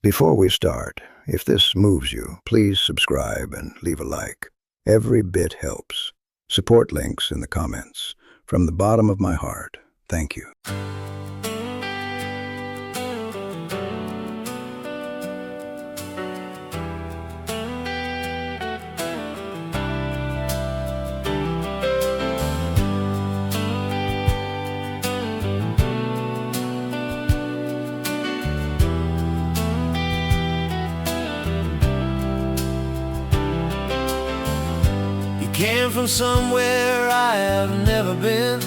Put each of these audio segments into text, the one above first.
Before we start, if this moves you, please subscribe and leave a like. Every bit helps. Support links in the comments. From the bottom of my heart, thank you. Came from somewhere I have never been,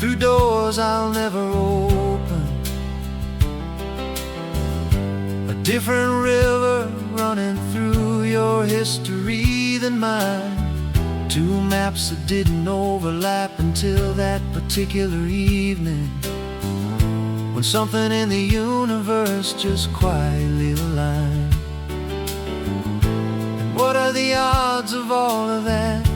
through doors I'll never open, a different river running through your history than mine. Two maps that didn't overlap until that particular evening, when something in the universe just quietly aligned. What are the odds of all of that?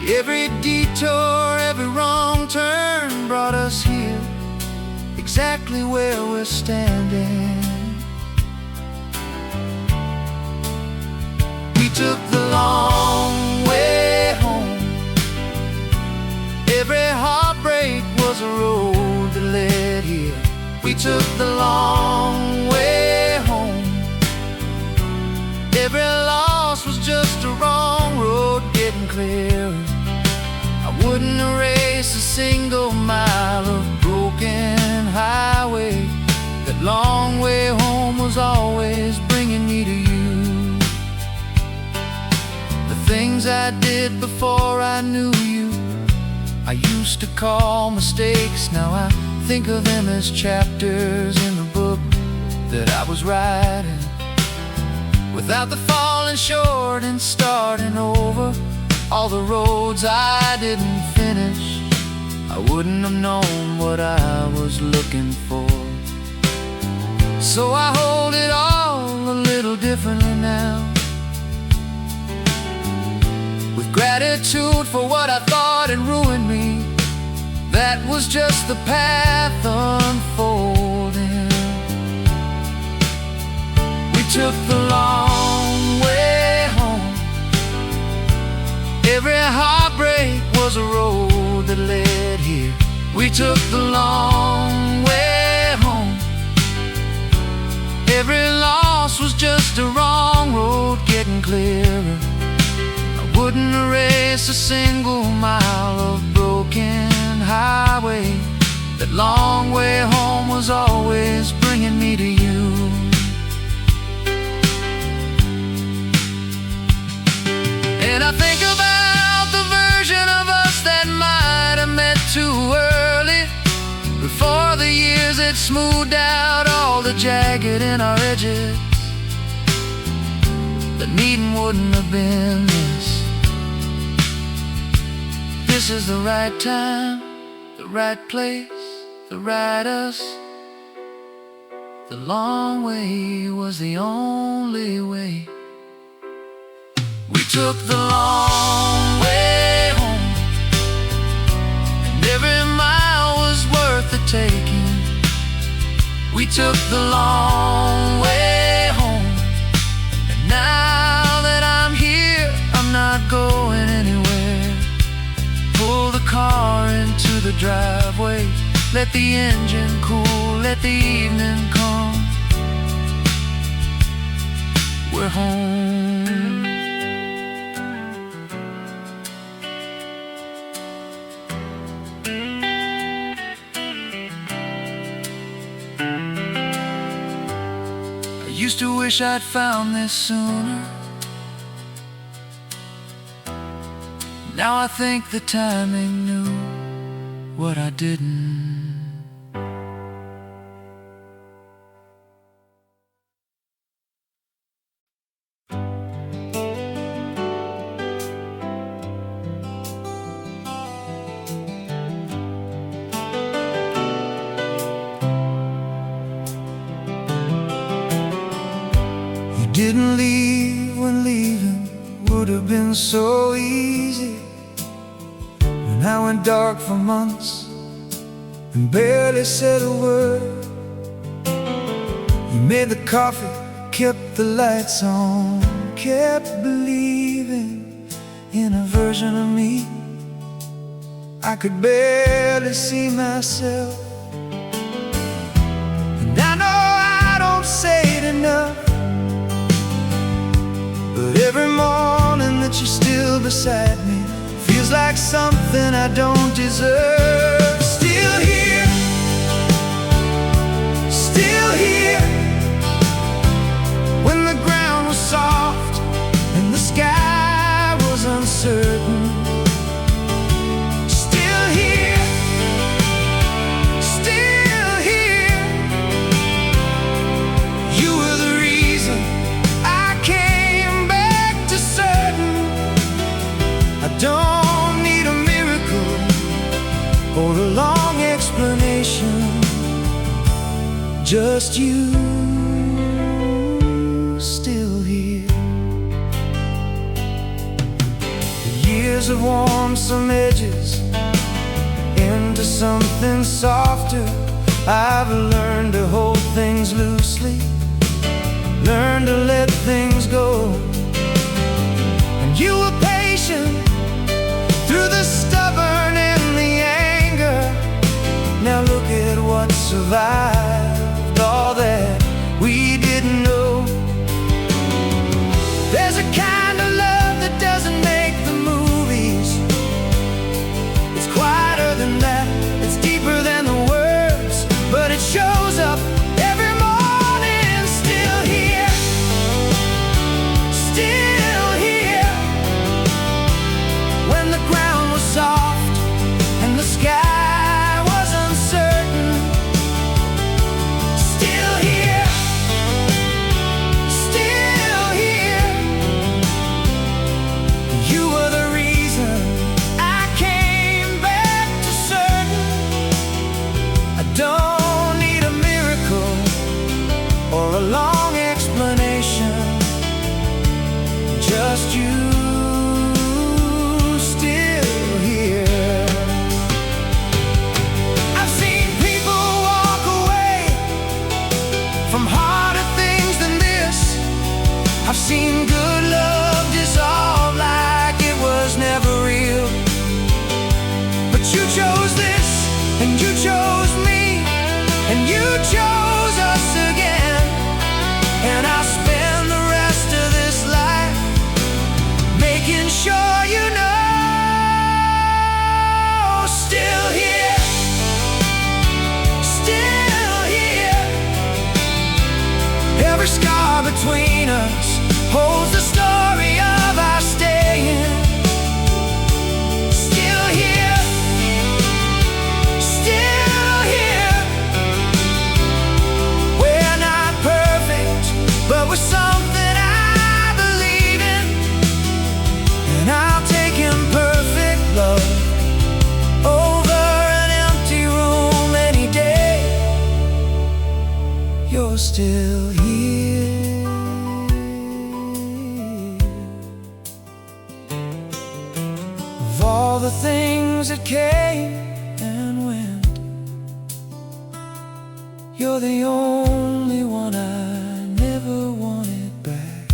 Every detour, every wrong turn brought us here, exactly where we're standing. We took the long way home. Every heartbreak was a road that led here. We took the long way home. Every loss was just a wrong road getting clearer. I wouldn't erase a single mile of broken highway. That long way home was always bringing me to you. The things I did before I knew you, I used to call mistakes. Now I think of them as chapters in the book that I was writing. Without the falling short and starting over, all the roads I didn't finish, I wouldn't have known what I was looking for. So I hold it all a little differently now, with gratitude for what I thought had ruined me. That was just the path unfolding. We took the long way home. Every heartbreak was a road that led here. We took the long way home. Every loss was just a wrong road getting clearer. I wouldn't erase a single mile of broken highway. That long way home was always bringing me to you. And I think about the version of us that might have met too early, before the years had smoothed out all the jagged in our edges. The meeting wouldn't have been this. This is the right time, the right place, the right us. The long way was the only way. We took the long way home, and every mile was worth the taking. We took the long way home, and now that I'm here, I'm not going anywhere. Pull the car into the driveway, let the engine cool, let the evening come. We're home. Used to wish I'd found this sooner. Now I think the timing knew what I didn't. Didn't leave when leaving would have been so easy. And I went dark for months, and barely said a word. You made the coffee, kept the lights on, kept believing in a version of me I could barely see myself. And I know I don't say it enough, but every morning that you're still beside me feels like something I don't deserve. Still here, still here, when the ground was soft and the sky was uncertain. Still here, still here. You were the reason I came back to certain. I don't need a miracle or a long explanation, just you still here. The years have worn some edges into something softer. I've learned to hold things loosely, learned to let things go. And you were patient through the stubborn and the anger. Now look at what survived all that we didn't know. There's a kind of love that doesn't make the movies. It's quieter than that, it's deeper than the words, but it shows up every morning. Still here, still here, when the ground was soft and the sky was uncertain. Still here, still here. You were the reason I came back to certain. I don't need a miracle or a long explanation, just you still here. I've seen people walk away from harder things than this. I've seen good love dissolve like it was never real. But you chose this, and you chose me, and you chose us again. And I'll spend the rest of this life making sure you know. Still here, still here. Every scar between us holds the story of our staying. Still here, still here. We're not perfect, but we're something I believe in. And I'll take imperfect love over an empty room any day. You're still here. Of all the things that came and went, you're the only one I never wanted back,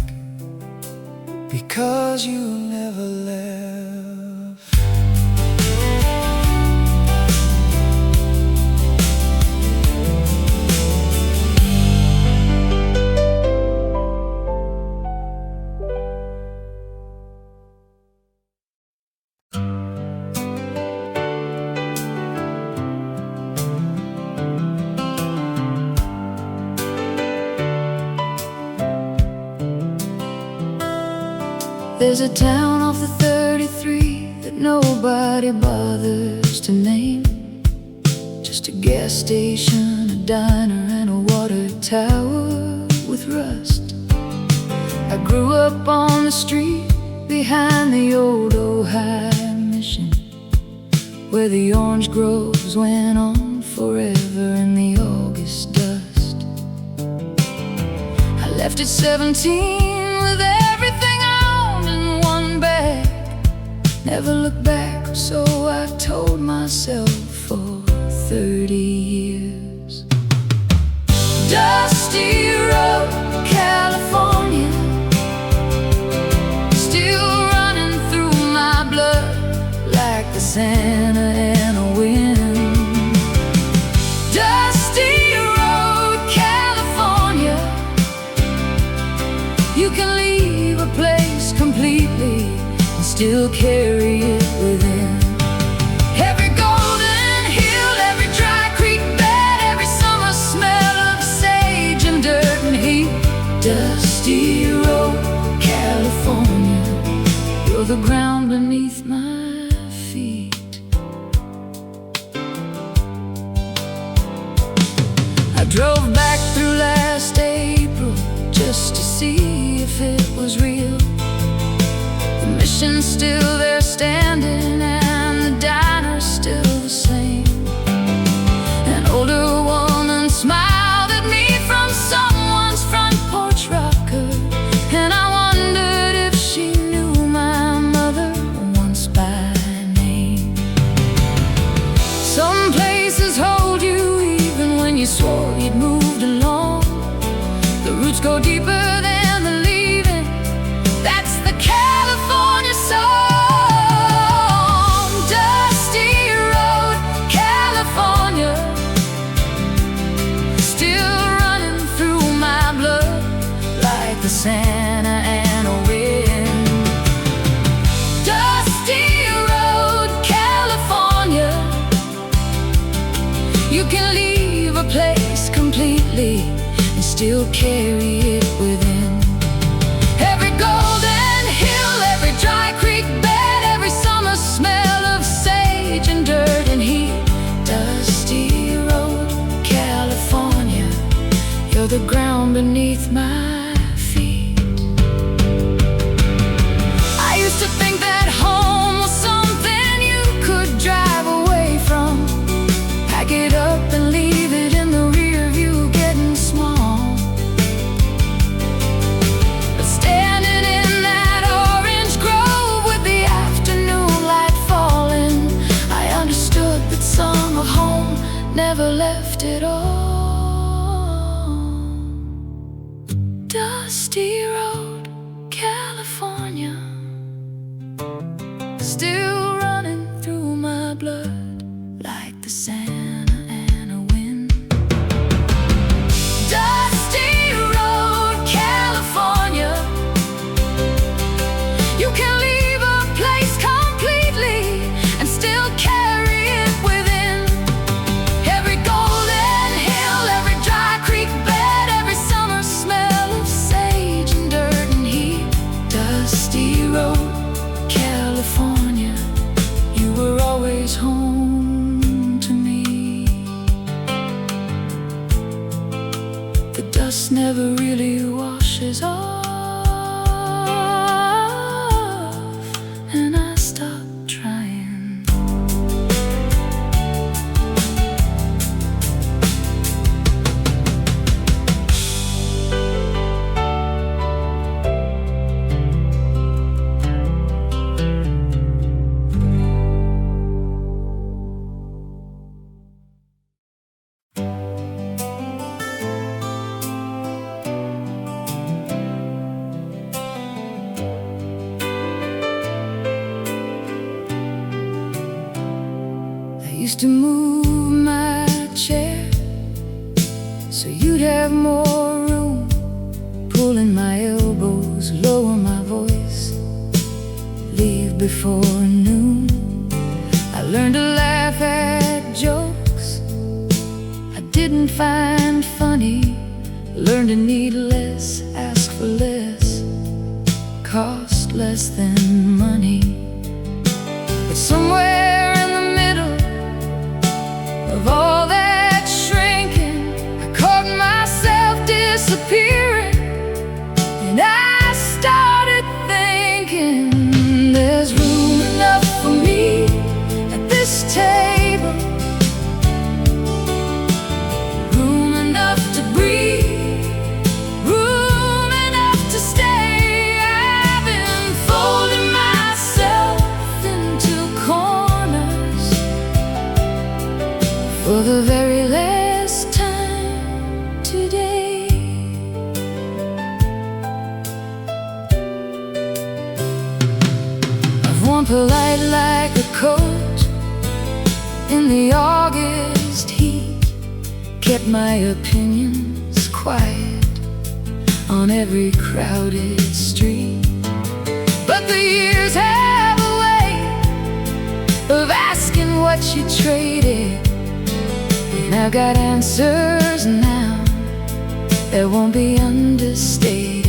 because you never left. There's a town off the 33 that nobody bothers to name. Just a gas station, a diner, and a water tower with rust. I grew up on the street behind the old Ohio Mission, where the orange groves went on forever in the August dust. I left at 17 with everything I owned in one bag. Never looked back, so I told myself for 30 years. Dusty Road, California, still running through my blood like the Santa Ana wind. Dusty Road, California, you can leave a place completely and still carry it within. Every golden hill, every dry creek bed, every summer smell of sage and dirt and heat. Dusty Road, California, you're the ground beneath my feet. I drove back through last April just to see if it was real. The mission's still there standing and the diner's still the same. An older woman smiled at me from someone's front porch rocker, and I wondered if she knew my mother once by name. Some places hold you even when you swore you'd moved along. The roots go deeper than the leaving. That's the California song. Dusty Road, California, still running through my blood like the Santa Ana wind. Dusty Road, California, you can leave a place completely and still carry it within. Every golden hill, every dry creek bed, every summer smell of sage and dirt and heat. Dusty Road, California, you're the ground beneath my feet. I used to think that home was something you could drive away from, pack it up and leave it in the rear view getting small. But standing in that orange grove with the afternoon light falling, I understood that song of home never left at all. Dusty Road, California, still running through my blood like the Santa Ana wind. Dusty Road, California, you can leave a place completely and still carry it within. Every golden hill, every dry creek bed, every summer smell of sage and dirt and heat. Dusty Road, California, you were always home to me. The dust never really washes off, and I stopped trying. I used to move my chair so you'd have more room, pulling my elbows, lower my voice, leave before noon. I learned to laugh at jokes I didn't find funny, learned to need less, ask for less, cost less than money. But somewhere in the middle of all that shrinking, I caught myself disappearing, and I started thinking, there's room enough for me at this table, room enough to breathe, room enough to stay. I've been folding myself into corners coat in the August heat, kept my opinions quiet on every crowded street. But the years have a way of asking what you traded, and I've got answers now that won't be understated.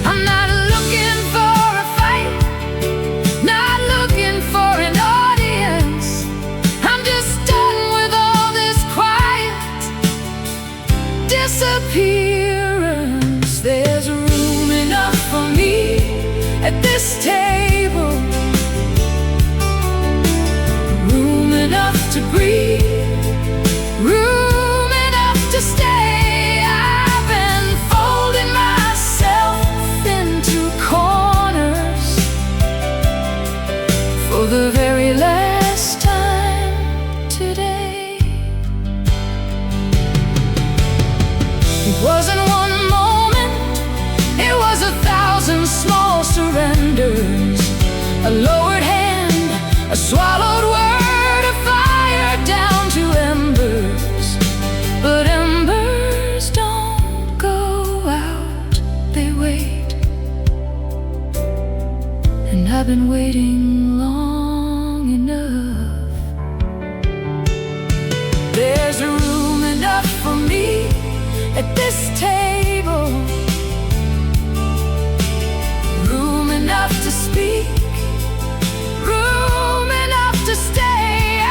I'm not looking for a fight, not looking for an audience. I'm just done with all this quiet disappearance. There's room enough for me at this table, room enough to breathe, room enough to stay. I've been folding myself into corners for the very last time today. It wasn't one moment, it was 1,000 small surrenders. A lowered hand, a swallowed word, a fire down to embers. But embers don't go out, they wait. And I've been waiting long enough. There's room enough for me at this table, room enough to speak, room enough to stay. I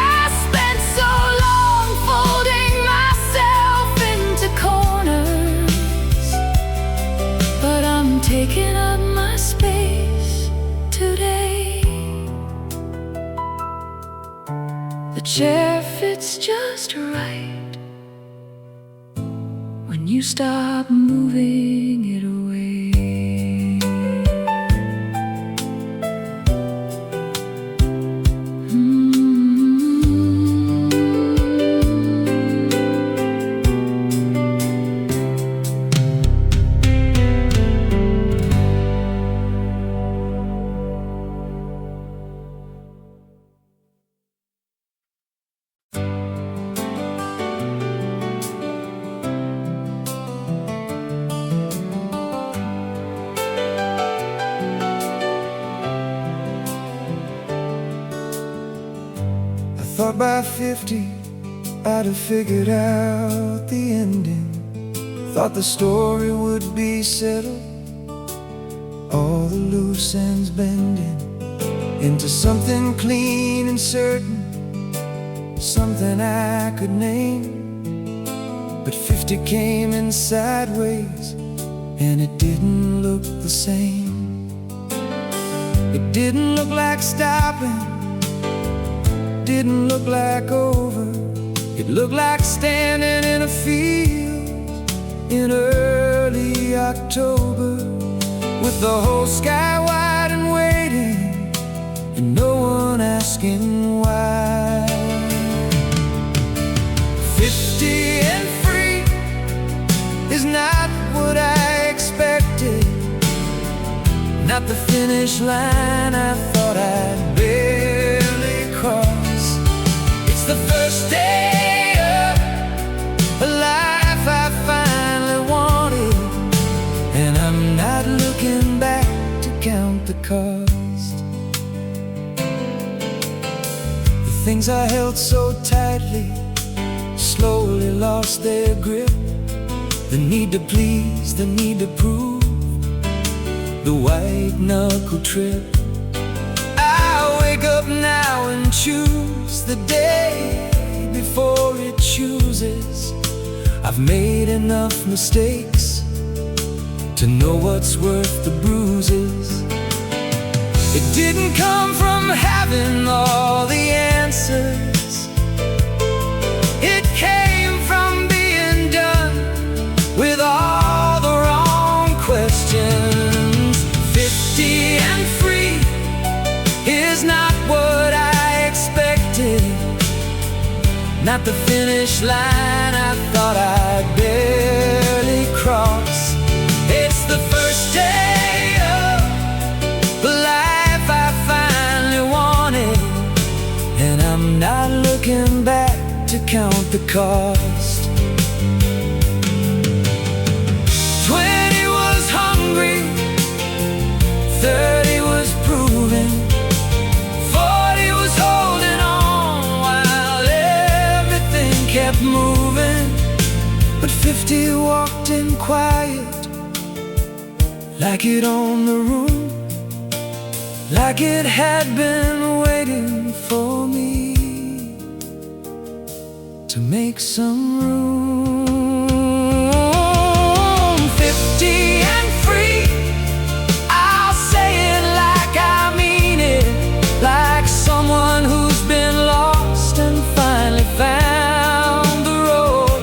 spent so long folding myself into corners, but I'm taking up my space today. The chair fits just right when you stop moving it away. Thought by 50 I'd have figured out the ending. Thought the story would be settled, all the loose ends bending into something clean and certain, something I could name. But 50 came in sideways, and it didn't look the same. It didn't look like stopping, didn't look like over. It looked like standing in a field in early October, with the whole sky wide and waiting, and no one asking why. 50 and free is not what I expected, not the finish line I thought I'd barely cross. The first day of a life I finally wanted, and I'm not looking back to count the cost. The things I held so tightly slowly lost their grip. The need to please, the need to prove, the white knuckle trip. I wake up now and choose the day before it chooses. I've made enough mistakes to know what's worth the bruises. It didn't come from having all the answers, it came from being done with all the wrong questions. 50 and free is not what I expected, not the finish line I thought I'd barely cross. It's the first day of the life I finally wanted, cost. 20 was hungry, 30 was proving, 40 was holding on while everything kept moving. But 50 walked in quiet, like it owned the room, like it had been waiting for me to make some room. 50 and free, I'll say it like I mean it, like someone who's been lost and finally found the road.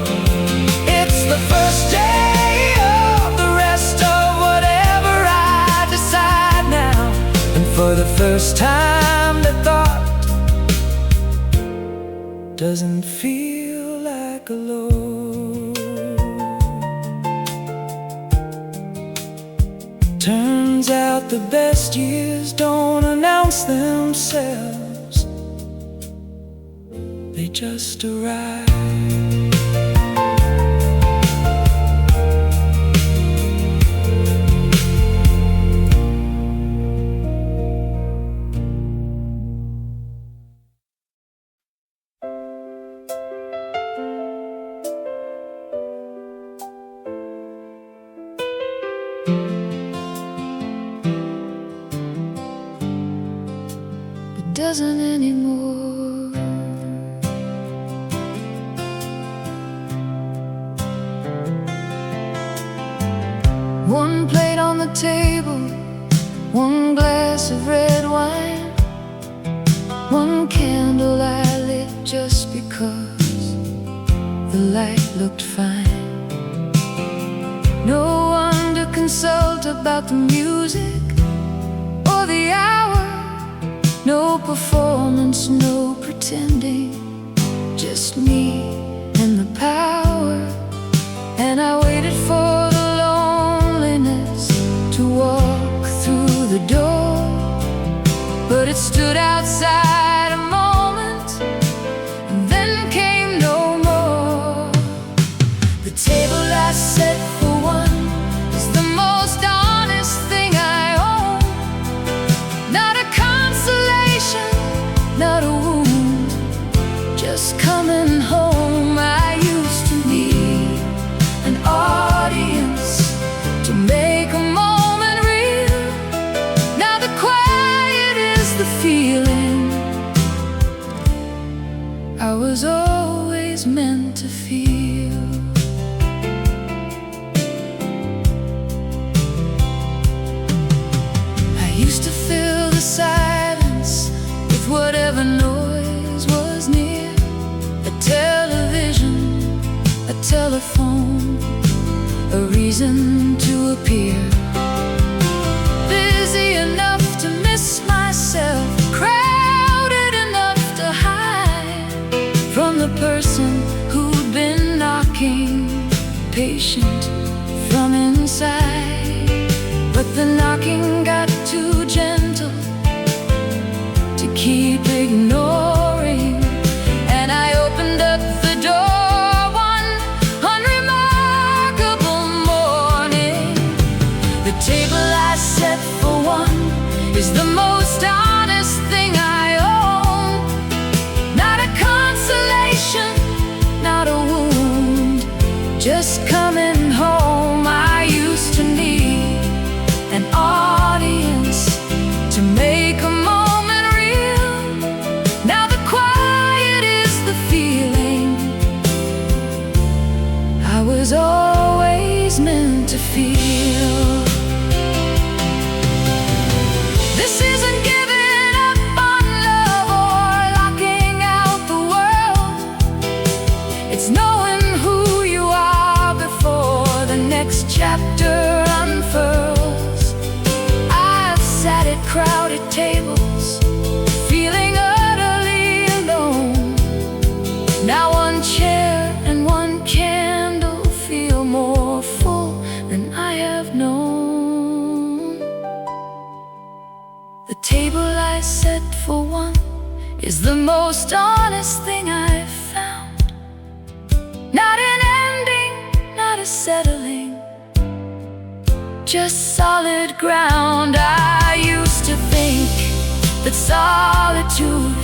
It's the first day of the rest of whatever I decide now, and for the first time the thought doesn't feel like a load. Turns out the best years don't announce themselves, they just arrive. Doesn't anymore. One plate on the table, one glass of red wine, one candle I lit just because the light looked fine. No one to consult about the music or the hour. No performance, no pretending, just me and the power. And I waited for the loneliness to walk through the door, but it stood outside a moment and then came no more. The table I set for one is the most honest thing I own. Not a consolation, not a wound, just coming home. I used to need an audience to make a moment real. Now the quiet is the feeling I was always meant to feel. I used to fill the silence with whatever noise was near. A television, a telephone, a reason to appear. Busy enough to miss myself, crowded enough to hide from the person who'd been knocking, patient from inside. But the knocking got too gentle to keep ignoring, and I opened up the door one unremarkable morning. The table I set for one is the most honest thing I own. Not a consolation, not a wound, just coming home. I used to need an audience to make a moment real. Now the quiet is the feeling I was always meant to feel. This isn't giving up on love or locking out the world. It's knowing who you are before the next chapter unfurls. I've sat at crowded tables, feeling utterly alone. Now one chair and one candle feel more full than I have known. The table I set for one is the most honest thing I've found. unsettling, just solid ground. I used to think that solitude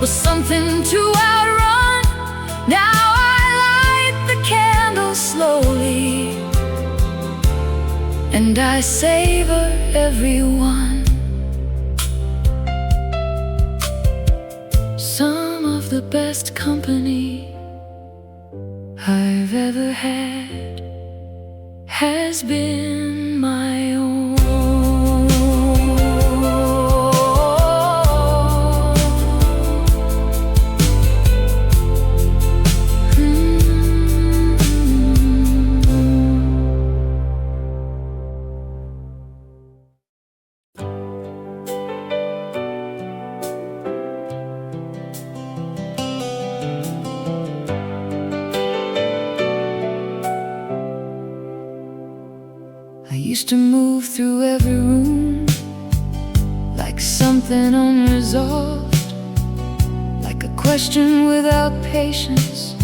was something to outrun. Now I light the candle slowly, and I savor every one. Some of the best company I've ever had has been my own. I used to move through every room like something unresolved, like a question without patience,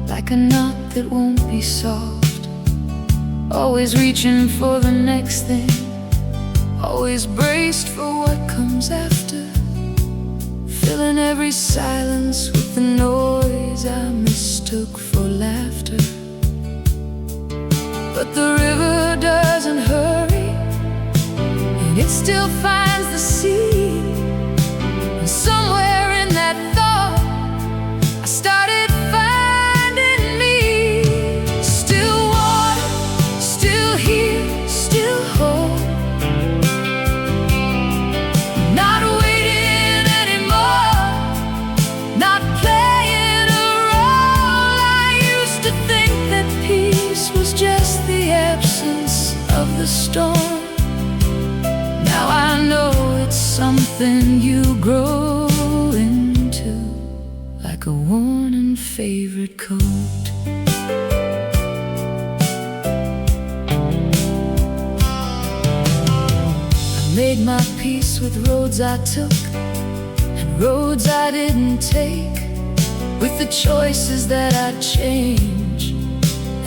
like a knot that won't be solved. Always reaching for the next thing, always braced for what comes after, filling every silence with the noise I mistook for laughter. But the river doesn't hurry, and it still finds the sea. And somewhere in that thought, I started finding me. Still water, still here, still whole, not waiting anymore, not playing a role. I used to think that peace was just the absence of the storm. Now I know it's something you grow into, like a worn and favorite coat. I made my peace with roads I took and roads I didn't take, with the choices that I'd change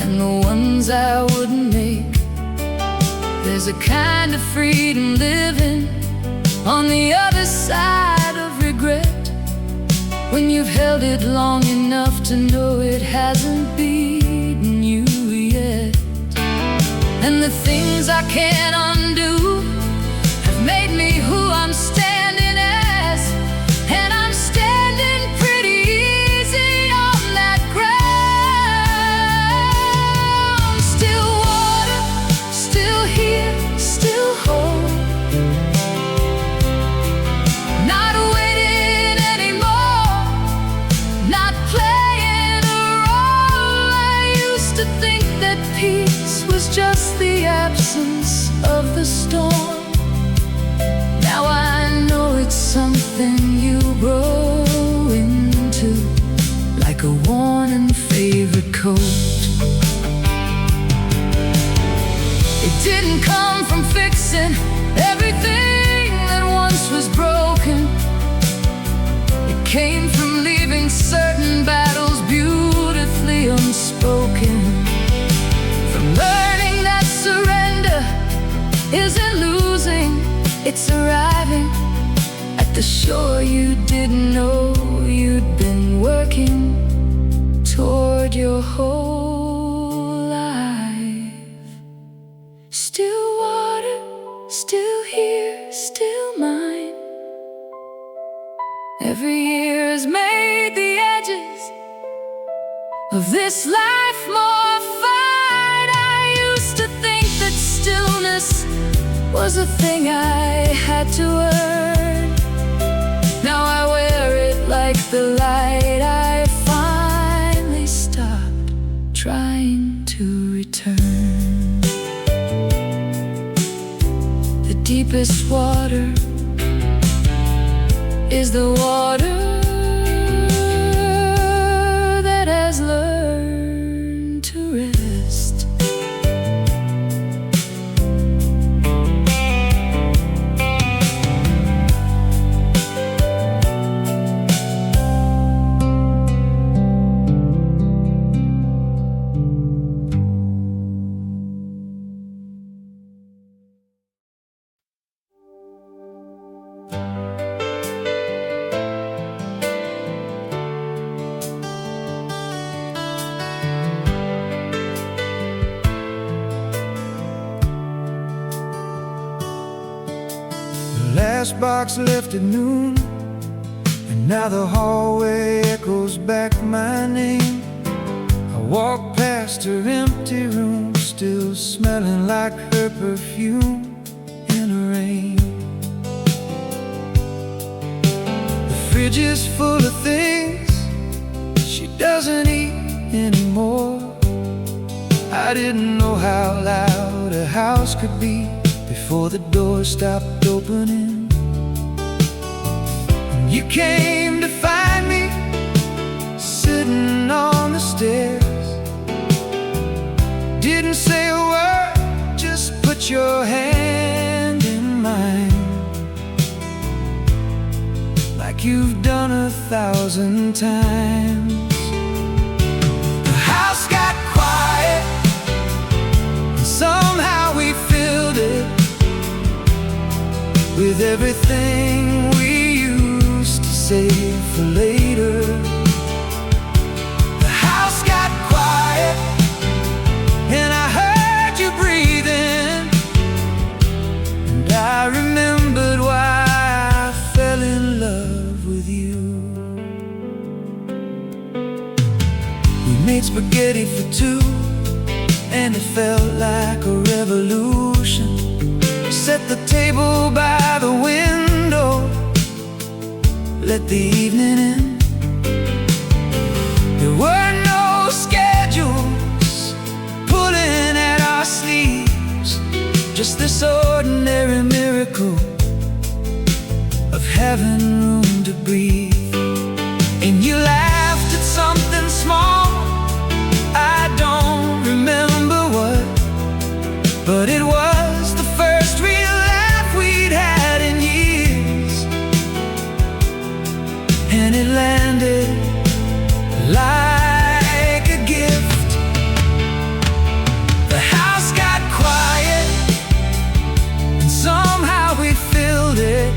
and the ones I wouldn't make. There's a kind of freedom living on the other side of regret, when you've held it long enough to know it hasn't beaten you yet. And the things I can't undo have made me who I'm standing as, and I'm standing pretty easy on that ground. Still water, still here, still whole, not waiting anymore, not playing a role. I used to think that peace was just the absence of the storm. Now I know it's something you grow into, like a worn and favorite coat. It didn't come from fixing everything that once was broken. It came from leaving certain battles beautifully unspoken, from learning that surrender isn't losing, it's arriving at the shore you didn't know you'd been working toward your whole life. Still water, still here, still mine. Every year has made the edges of this life more fine. I used to think that stillness was a thing I had to earn. Now I wear it like the light I finally stopped trying to return. The deepest water is the water that has learned to rest. last box left at noon, and now the hallway echoes back my name. I walk past her empty room, still smelling like her perfume in the rain. The fridge is full of things she doesn't eat anymore. I didn't know how loud a house could be before the door stopped opening. And you came to find me sitting on the stairs. Didn't say a word, just put your hand in mine, like you've done 1,000 times. The house got quiet, and somehow we filled it with everything we used to save for later. The house got quiet, and I heard you breathing, and I remembered why I fell in love with you. We made spaghetti for two, and it felt like a revolution. Set the table by the window, let the evening in. There were no schedules pulling at our sleeves, just this ordinary miracle of having room to breathe. And you laughed at something small, I don't remember what, but it was the first real laugh we'd had in years, and it landed like a gift. The house got quiet, and somehow we filled it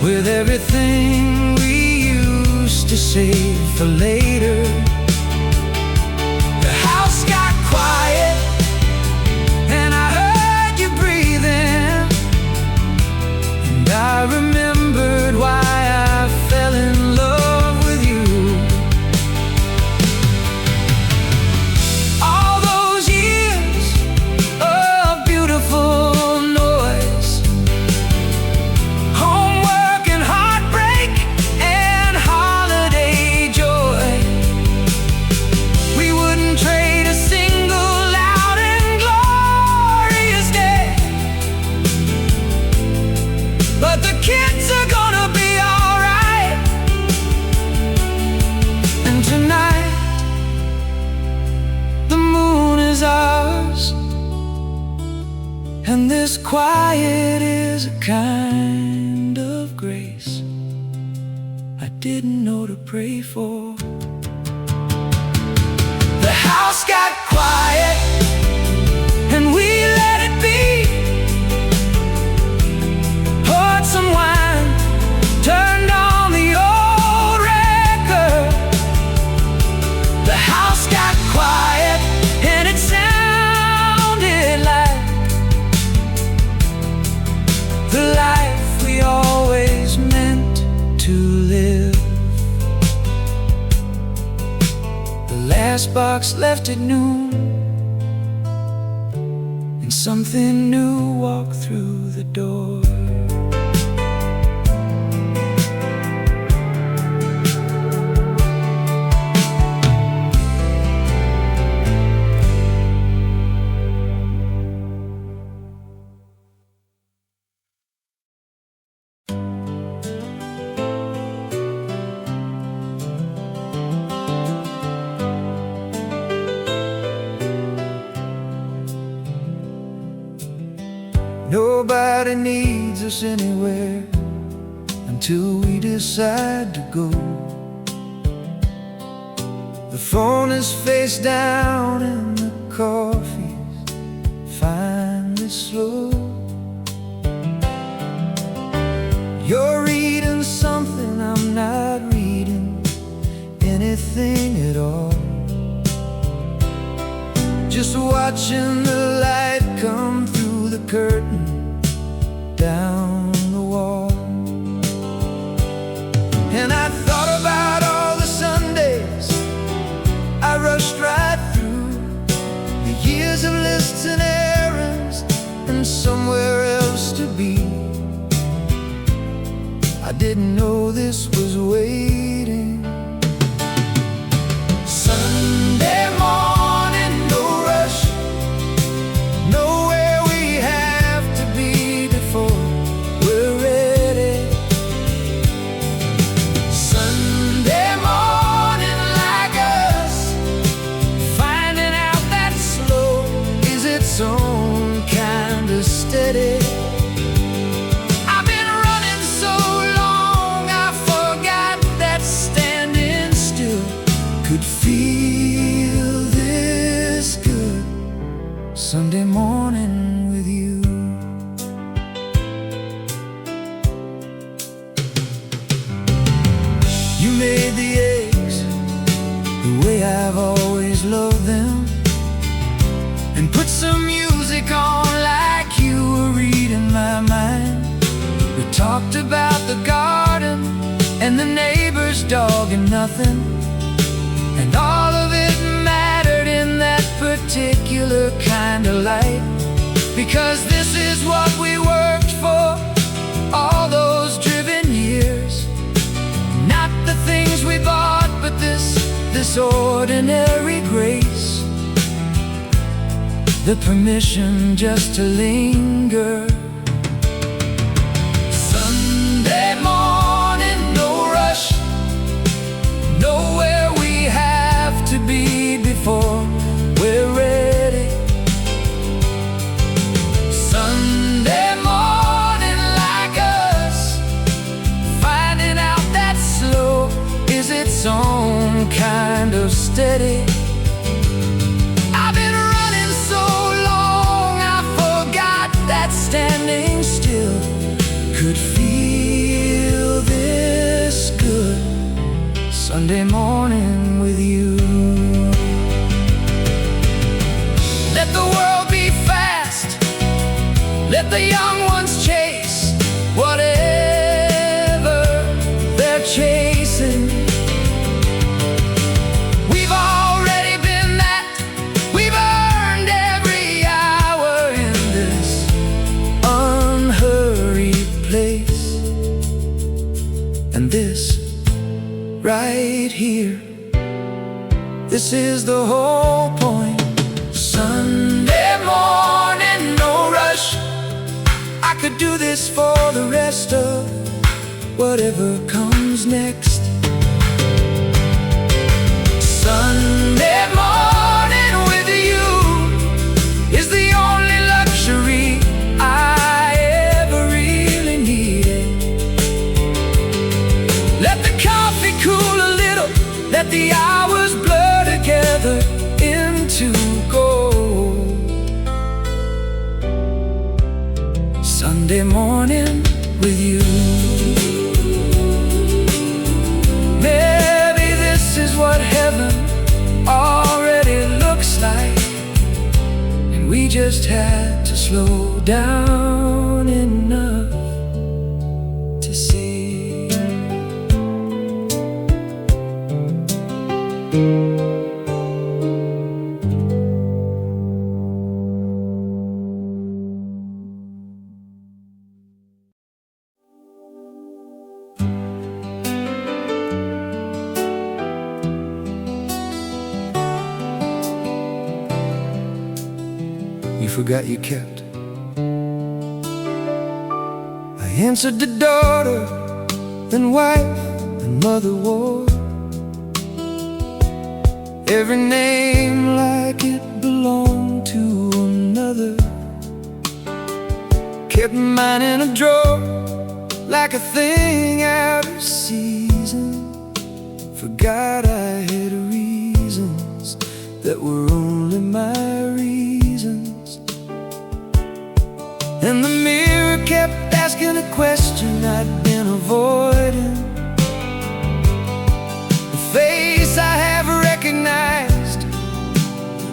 with everything we used to save for later. The house got quiet, and I heard you breathing, and I remembered why I fell in love with you. All those years of beautiful noise, homework and heartbreak and holiday joy. We wouldn't trade a single loud and glorious day, but the kids are gonna be alright. And tonight, the moon is ours, and this quiet is a kind of grace I didn't know to pray for. The house got quiet, and we let it be. Poured some wine, turned on the old record. The house got quiet, and it sounded like the life we always meant to live. The last box left at noon, and something new walked through the door. Nobody needs us anywhere until we decide to go. The phone is face down and the coffee's finally slow. You're reading something I'm not reading, anything at all. Just watching the light come through the curtain down I rushed right through the years of lists and errands and somewhere else to be. I didn't know this was waiting. Sunday morning, no rush, nowhere we have to be before we're ready. Sunday morning, like us, finding out that slow is its own kind of steady. I've been running so long I forgot that standing still could feel this good. Sunday morning with you. You made the eggs the way I've always loved them, and put some music on like you were reading my mind. We talked about the garden and the neighbor's dog and nothing, and all of it mattered in that particular kind of light. Because this is what we worked for all those driven years. Not the things we bought, but this ordinary grace. The permission just to linger. Sunday morning, no rush, nowhere we have to be before we're ready. Sunday morning, like us, finding out that slow is its own kind of steady. I've been running so long I forgot that standing still could feel this good. Sunday morning with you. Let the world be fast, let the young ones chase whatever they're chasing. We've already been that, we've earned every hour in this unhurried place. And this right here, this is the whole point. Sunday morning, no rush, I could do this for the rest of whatever comes next. Sunday morning with you is the only luxury I ever really needed. Let the coffee cool a little, let the hours blur together into gold. Sunday morning with you. Maybe this is what heaven already looks like, and we just had to slow down enough to see. You forgot you kept. I answered the daughter, then wife, and mother wore every name like it belonged to another. Kept mine in a drawer like a thing out of season. Forgot I had reasons that were only my reasons. And the mirror kept asking a question I'd been avoiding. A face I have recognized,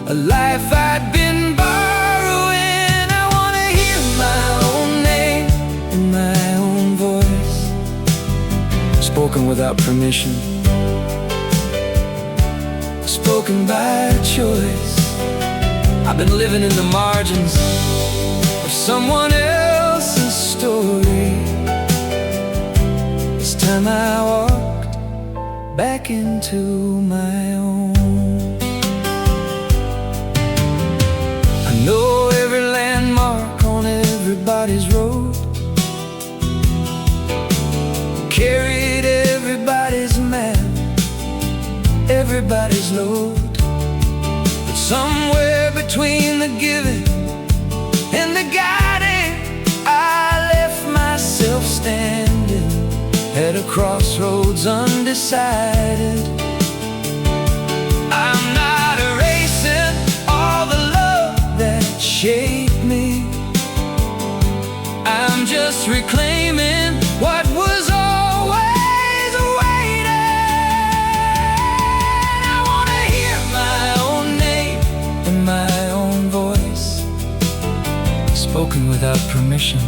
a life I'd been borrowing. I wanna hear my own name in my own voice, spoken without permission, spoken spoken by choice. I've been living in the margins of someone else's story. This time I walked back into my own. I know every landmark on everybody's road, carried everybody's map, everybody's load. But somewhere between the giving and the guiding, I left myself standing at a crossroads undecided. I'm not erasing all the love that shaped me. I'm just reclaiming what was always waiting. I wanna hear my own name and my own voice, spoken without permission,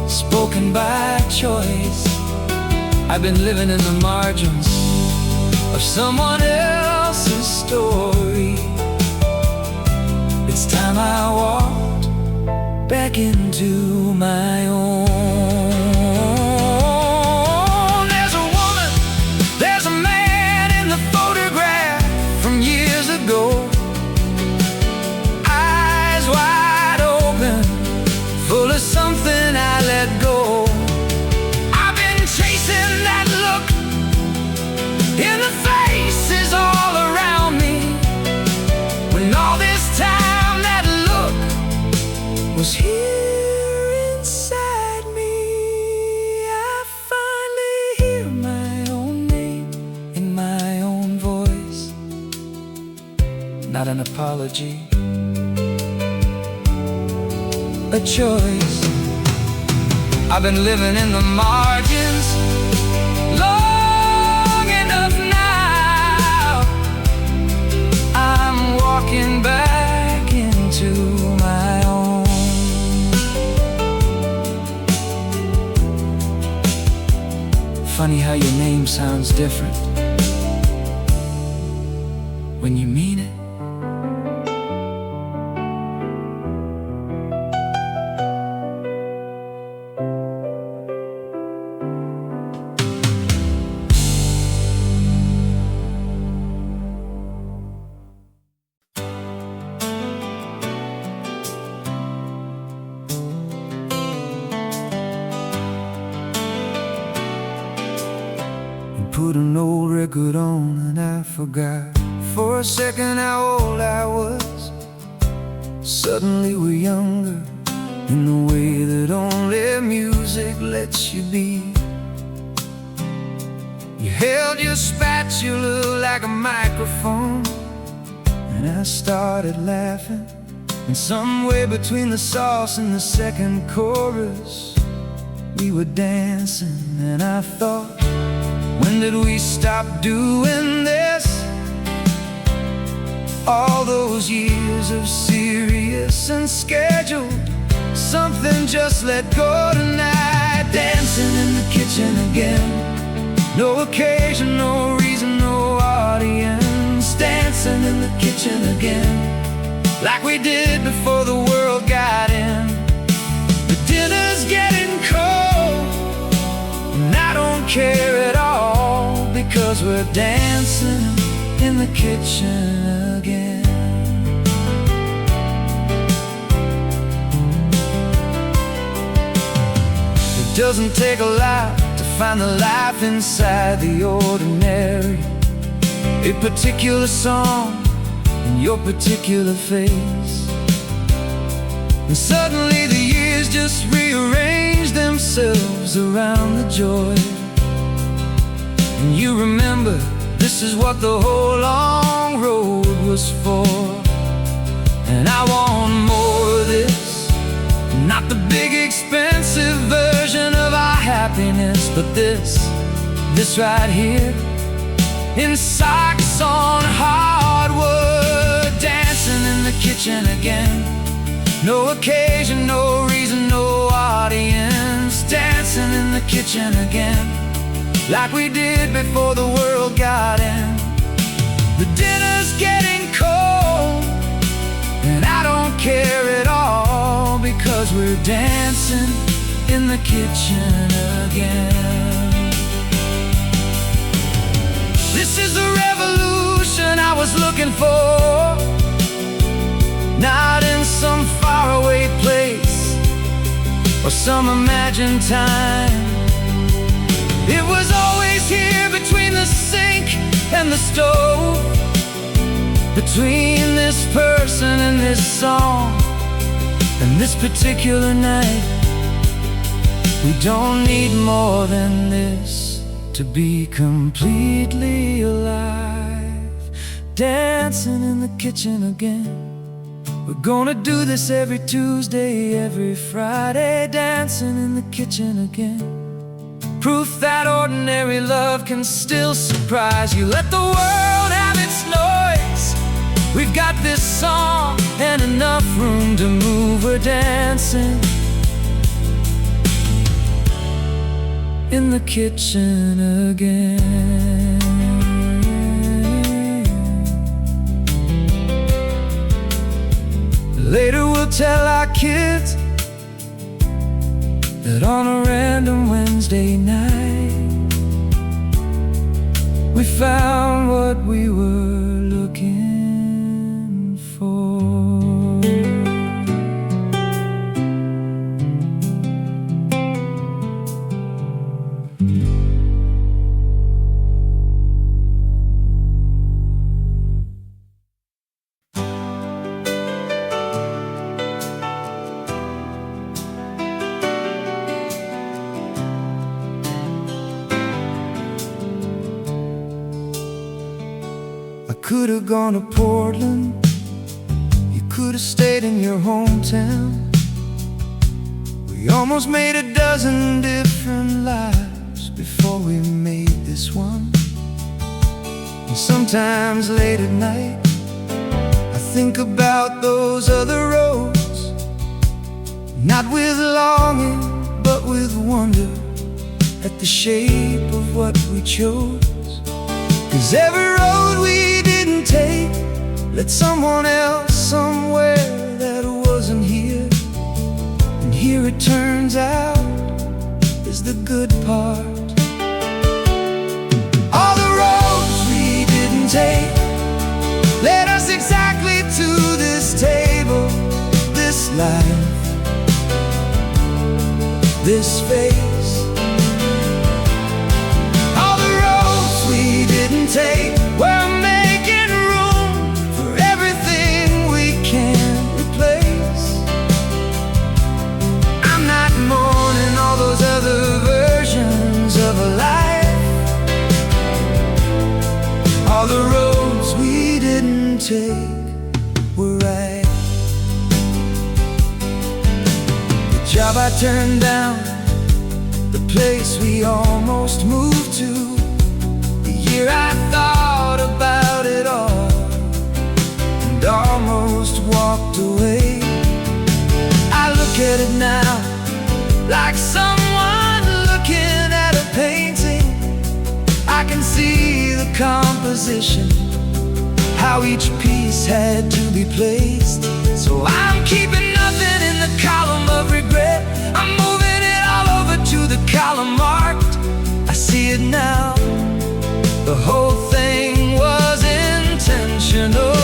spoken by choice. I've been living in the margins of someone else's story. It's time I walked back into my own. There's a woman, there's a man in the photograph from years ago, eyes wide open, full of something I let go. I've been chasing that look in the faces all around me, when all this time that look was here inside me. I finally hear my own name in my own voice. Not an apology, a choice. I've been living in the margins long enough now. I'm walking back into my own. Funny how your name sounds different when you mean it. Put an old record on and I forgot for a second how old I was. Suddenly we're younger in the way that only music lets you be. You held your spatula like a microphone, and I started laughing. And somewhere between the sauce and the second chorus, we were dancing, and I thought, when did we stop doing this? All those years of serious and scheduled, something just let go tonight. Dancing in the kitchen again, no occasion, no reason, no audience. Dancing in the kitchen again, like we did before the world got in. The dinner's getting cold, and I don't care at all, because we're dancing in the kitchen again. It doesn't take a lot to find the life inside the ordinary. A particular song in your particular face, and suddenly the years just rearrange themselves around the joy. And you remember, this is what the whole long road was for. And I want more of this, not the big expensive version of our happiness, but this right here, in socks on hardwood. Dancing in the kitchen again, no occasion, no reason, no audience. Dancing in the kitchen again, like we did before the world got in. The dinner's getting cold, and I don't care at all, because we're dancing in the kitchen again. This is the revolution I was looking for, not in some faraway place or some imagined time. It was always here, between the sink and the stove, between this person and this song. And this particular night, we don't need more than this to be completely alive. Dancing in the kitchen again. We're gonna do this every Tuesday, every Friday. Dancing in the kitchen again. Proof that ordinary love can still surprise you. Let the world have its noise. We've got this song and enough room to move. We're dancing in the kitchen again. Later we'll tell our kids that on a random Wednesday night we found what we were looking for. Could have gone to Portland, you could have stayed in your hometown. We almost made a dozen different lives before we made this one. And sometimes late at night, I think about those other roads, not with longing, but with wonder at the shape of what we chose. 'Cause every road we didn't take led someone else somewhere that wasn't here. And here it turns out is the good part. All the roads we didn't take led us exactly to this table, this life, this face. All the roads we didn't take, we're making room for everything we can't replace. I'm not mourning all those other versions of a life. All the roads we didn't take were right. The job I turned down, the place we almost moved to, the year I thought about it all and almost walked away. I look at it now like someone looking at a painting. I can see the composition, how each piece had to be placed. So I'm keeping nothing in the column of regret. I'm moving it all over to the column marked I see it now. The whole thing was intentional.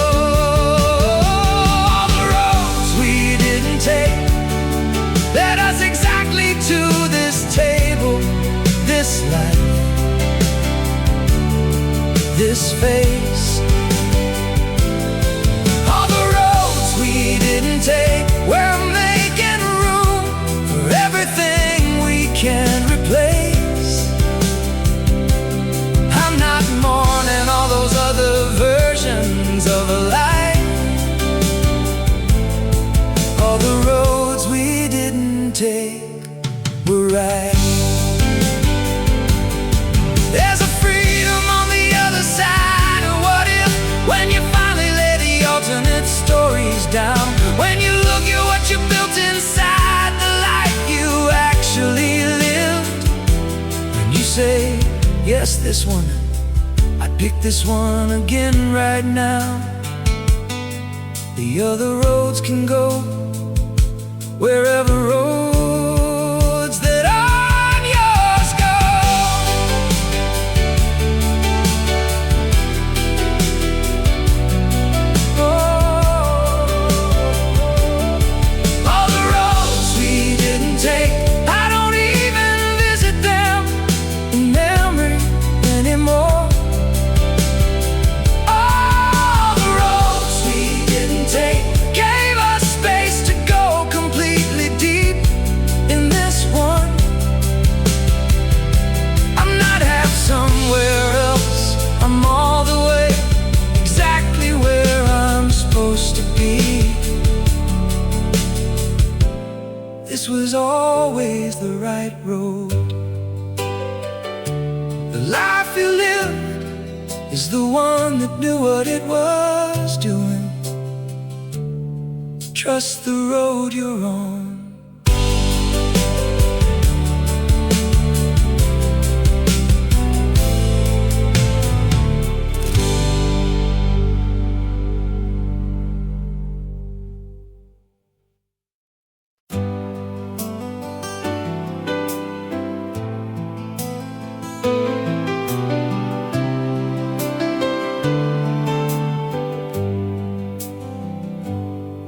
All the roads we didn't take led us exactly to this table, this life, this face. All the roads we didn't take, we're making room for everything we can replace. I'm not mourning all those other versions of a life. All the roads we didn't take were right. There's a freedom on the other side of what if, when you finally lay the alternate stories down. When you look at what you built inside the life you actually lived, and you say, yes, this one I pick this one again right now. The other roads can go wherever roads that aren't yours go. Oh, all the roads we didn't take, I don't even visit them in memory anymore. All the roads we didn't take gave us space to go completely deep in this one. I'm not half somewhere else, I'm all the way exactly where I'm supposed to be. This was always the right road. The life you lived is the one that knew what it was doing. Trust the road you're on.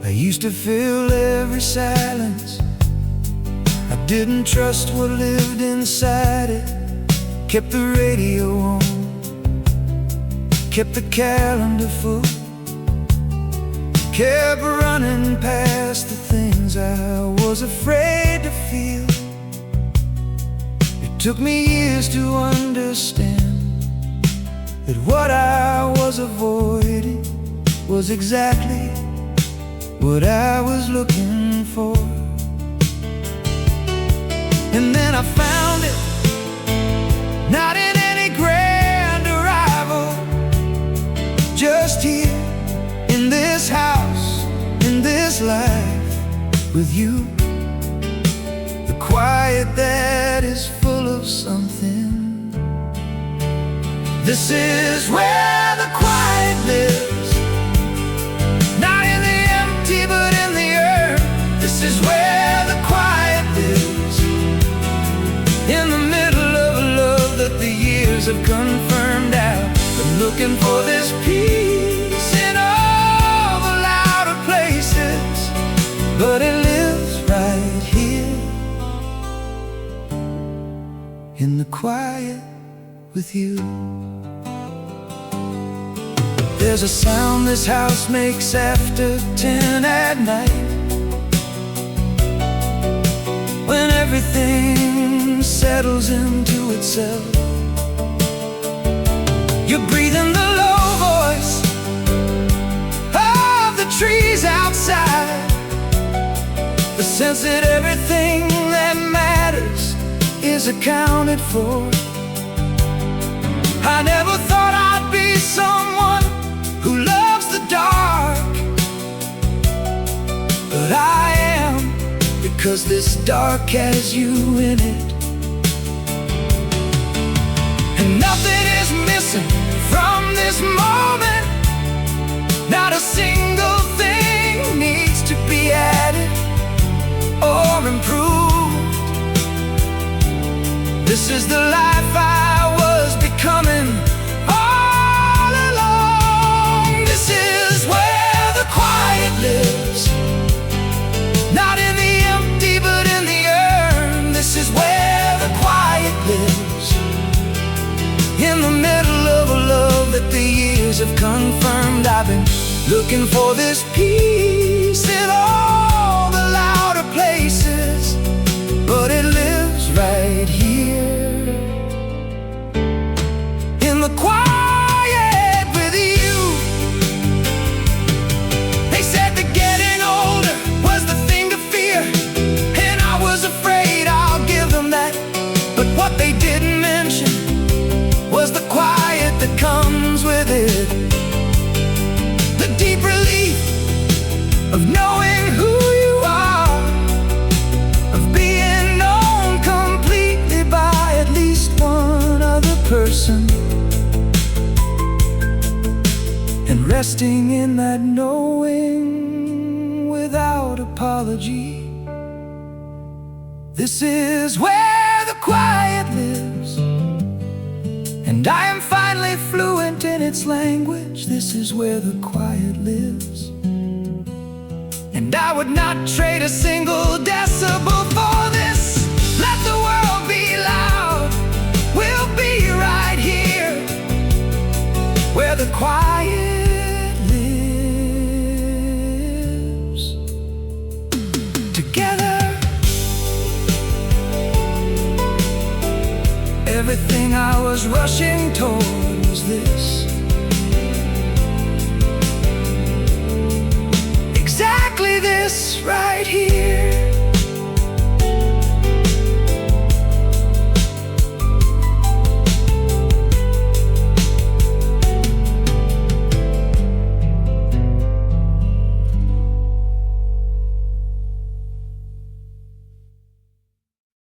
I used to fill every silence. I didn't trust what lived inside it. Kept the radio on, kept the calendar full, kept running past the things I was afraid to feel. It took me years to understand that what I was avoiding was exactly what I was looking for. And then I found it, not in any grand arrival, just here, in this house, in this life, with you. The quiet that is full of something. This is where the quiet lives, not in the empty but in the earth. This is where the quiet lives, in the middle of a love that the years have confirmed out. I'm looking for this peace in all the louder places, but it lives right here, in the quiet with you. There's a sound this house makes after 10 at night, when everything settles into itself. You're breathing the low voice of the trees outside, the sense that everything that matters is accounted for. I never thought I'd be someone who loves the dark, but I am, because this dark has you in it. And nothing is missing from this moment, not a single thing needs to be added or improved. This is the life I was becoming all along. This is where the quiet lives, not in the empty but in the urn. This is where the quiet lives, in the middle of a love that the years have confirmed. I've been looking for this peace in all the louder places, but it lives right here, in the quiet with you. They said that getting older was the thing to fear, and I was afraid, I'll give them that. But what they didn't mention was the quiet that comes with it, the deep relief of knowing who resting in that knowing without apology. This is where the quiet lives, and I am finally fluent in its language. This is where the quiet lives, and I would not trade a single decibel for this. Let the world be loud, we'll be right here, where the quiet lives. Together, everything I was rushing toward was this. Exactly this right here.